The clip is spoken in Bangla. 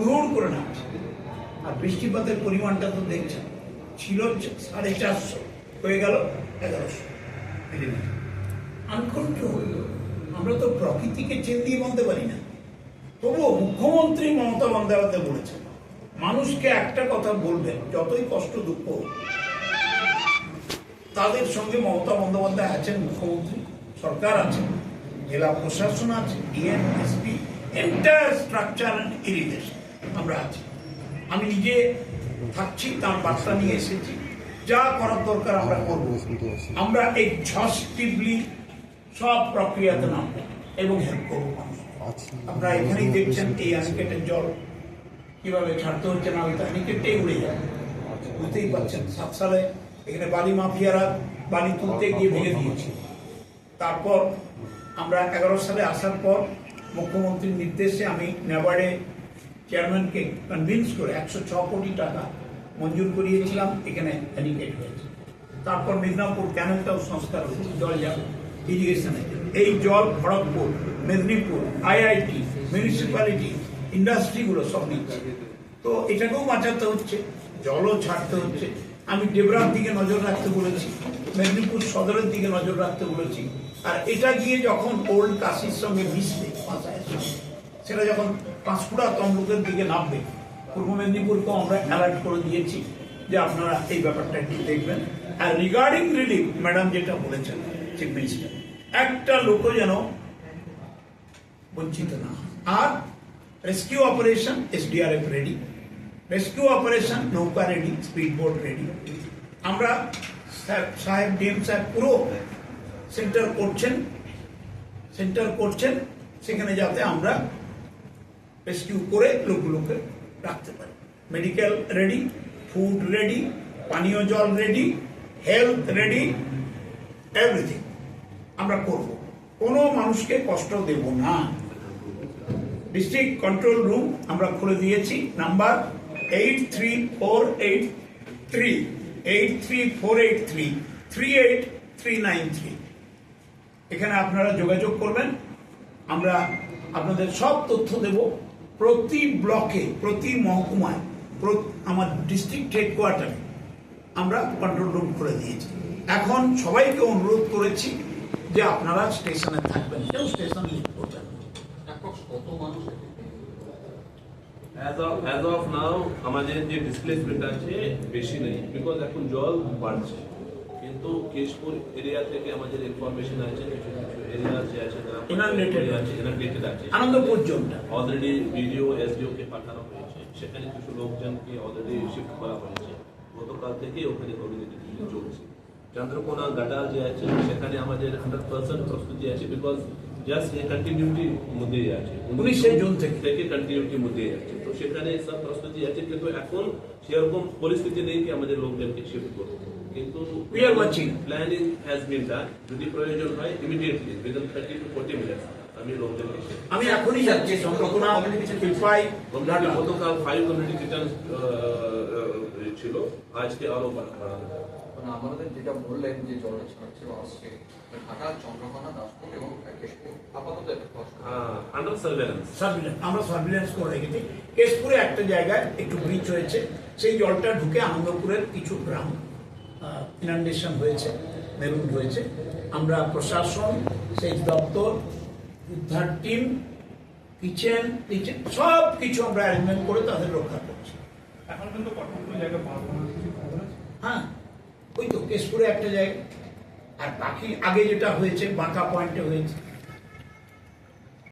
হুড় করে নামছে। আর বৃষ্টিপাতের পরিমাণটা তো দেখছেন, ছিল 450 হয়ে গেল 1100 মিলিমিটার। আনকন্ট্রোল। আমরা তো প্রকৃতিকে চেন দিয়ে বলতে পারি না। তবুও মুখ্যমন্ত্রী মমতা বন্দ্যোপাধ্যায় বলেছেন, মানুষকে একটা কথা বলবেন, যতই কষ্ট দুঃখ হোক। তাদের সঙ্গে মমতা বন্দ্যোপাধ্যায় আছেন, মুখ্যমন্ত্রী, সরকার আছে, জেলা প্রশাসন আছে, DM, SP, entire structure and irrigation আমরা আছি। আমি নিজে থাকছি, তার বার্তা নিয়ে এসেছি। যা করার দরকার আমরা করবো। আমরা এক্সহস্টিভলি সব প্রক্রিয়াতে নামবো এবং হেল্প করবো মানুষ। আপনারা এখানেই দেখছেন এই অ্যানিকেটের জল কিভাবে ছাড়তে হচ্ছে না, ওইটা অ্যানিকেটটাই উড়ে যাবে। বুঝতেই পারছেন, 7 সালে এখানে বালি মাফিয়ারা বালি তুলতে গিয়ে ভেঙে দিয়েছে। তারপর আমরা 11 সালে আসার পর মুখ্যমন্ত্রীর নির্দেশে আমি নেবার্ডে চেয়ারম্যানকে কনভিন্স করে 106 কোটি টাকা মঞ্জুর করিয়েছিলাম, এখানে অ্যানিকেট হয়েছে। তারপর মিদনাপুর ক্যানেলটাও সংস্কার হয়েছে, জল যাবে ইরিগেশনে। এই জল খড়গপুর, মেদিনীপুর, আইআইটি, মিউনিসিপ্যালিটি, ইন্ডাস্ট্রিগুলো সব নিচ্ছে। তো এটাকেও বাঁচাতে হচ্ছে, জলও ছাড়তে হচ্ছে। আমি ডেবরার দিকে নজর রাখতে বলেছি, মেদিনীপুর সদরের দিকে নজর রাখতে বলেছি। আর এটা গিয়ে যখন ওল্ড কাশির সঙ্গে মিশবে, সেটা যখন পাঁশকুড়া তমলুকের দিকে নামবে, পূর্ব মেদিনীপুরকেও আমরা অ্যালার্ট করে দিয়েছি যে আপনারা এই ব্যাপারটা একটু দেখবেন। আর রিগার্ডিং রিলিফ, ম্যাডাম যেটা বলেছেন চিফ মিনিস্টার, একটা লোকও যেন বঞ্চিত না। আর rescue operation SDRF ready, rescue operation নৌকা রেডি, স্পিড বোট রেডি। আমরা সাহেব ডিএম সাহেব পুরো সেন্টার করছেন সেখানে, যাতে আমরা রেস্কিউ করে লোকগুলোকে রাখতে পারি। মেডিকেল রেডি, ফুড রেডি, পানীয় জল রেডি, হেলথ রেডি, এভরিথিং আমরা করব। কোনো মানুষকে কষ্ট দেব না। ডিস্ট্রিক্ট কন্ট্রোল রুম আমরা খুলে দিয়েছি, নাম্বার 834833 এখানে আপনারা যোগাযোগ করবেন। আমরা আপনাদের সব তথ্য দেব। প্রতি ব্লকে, প্রতি মহকুমায়, আমার ডিস্ট্রিক্ট হেডকোয়ার্টারে আমরা কন্ট্রোল রুম খুলে দিয়েছি। এখন সবাইকে অনুরোধ করেছি যে আপনারা স্টেশনে থাকবেন, কেউ স্টেশন লিভ করবেন। As of now, আমাদের যে ডিসপ্লেসমেন্ট আছে বেশি নেই, বিকজ এখন জল বাড়ছে। কিন্তু কেশপুর এরিয়া থেকে আমাদের ইনফরমেশন আছে কিছু এরিয়া যে আছে ইনান্ডেটেড আছে, আনন্দপুর জোনটা অলরেডি বিডিও এসডিও কে পাঠানো হয়েছে। সেখানে কিছু লোকজনকে অলরেডি শিফট করা হয়েছে। গতকাল থেকে ওখানে কমিউনিটি চলছে। চন্দ্রকোনা গাটার যে আছে সেখানে আমাদের 100% প্রস্তুতি আছে, বিকজ জাস্ট এই কন্টিনিউটির মধ্যেই আছে, 19 জুন থেকে কন্টিনিউটির মধ্যেই আছে। তো সেখানে সব প্রস্তুতি আছে, কিন্তু এখন সেরকম পরিস্থিতি নেই কি আমাদের লোকজনকে শিফট করবো। কিন্তু প্ল্যানিং হ্যাজ বিন ডান। যদি প্রয়োজন হয় ইমিডিয়েটলি উইদিন 30 to 40 মিনিটস আমি লোকজনকে, আমি এখনই যাচ্ছি চন্দ্রকোনা গতকাল 5 কমিউনিটি রিটার্ন ছিল, আজকে আরো বাড়ানো। আমাদের যেটা বললেন যে জলটা ছাড়ছে বা আসছে, ঢাকা, চন্দ্রকোনা, দাসপুর এবং কেশপুর আপাতত আন্ডার সার্ভেলেন্স আমরা সার্ভিলেন্স করে রেখেছি। কেশপুরে একটা জায়গায় একটু ব্রিচ হয়েছে, সেই জলটা ঢুকে আনন্দপুরের কিছু গ্রাম ইনান্ডেশন হয়েছে, মেরুন হয়েছে। আমরা প্রশাসন, সেচ দপ্তর, উদ্ধার টিম, কিচেন সব কিছু আমরা অ্যারেঞ্জমেন্ট করে তাদের রক্ষা করছি। এখন কিন্তু জায়গা হ্যাঁ, ওই তো কেশপুরে একটা জায়গা, আর বাকি আগে যেটা হয়েছে বাঁকা পয়েন্টে হয়েছে।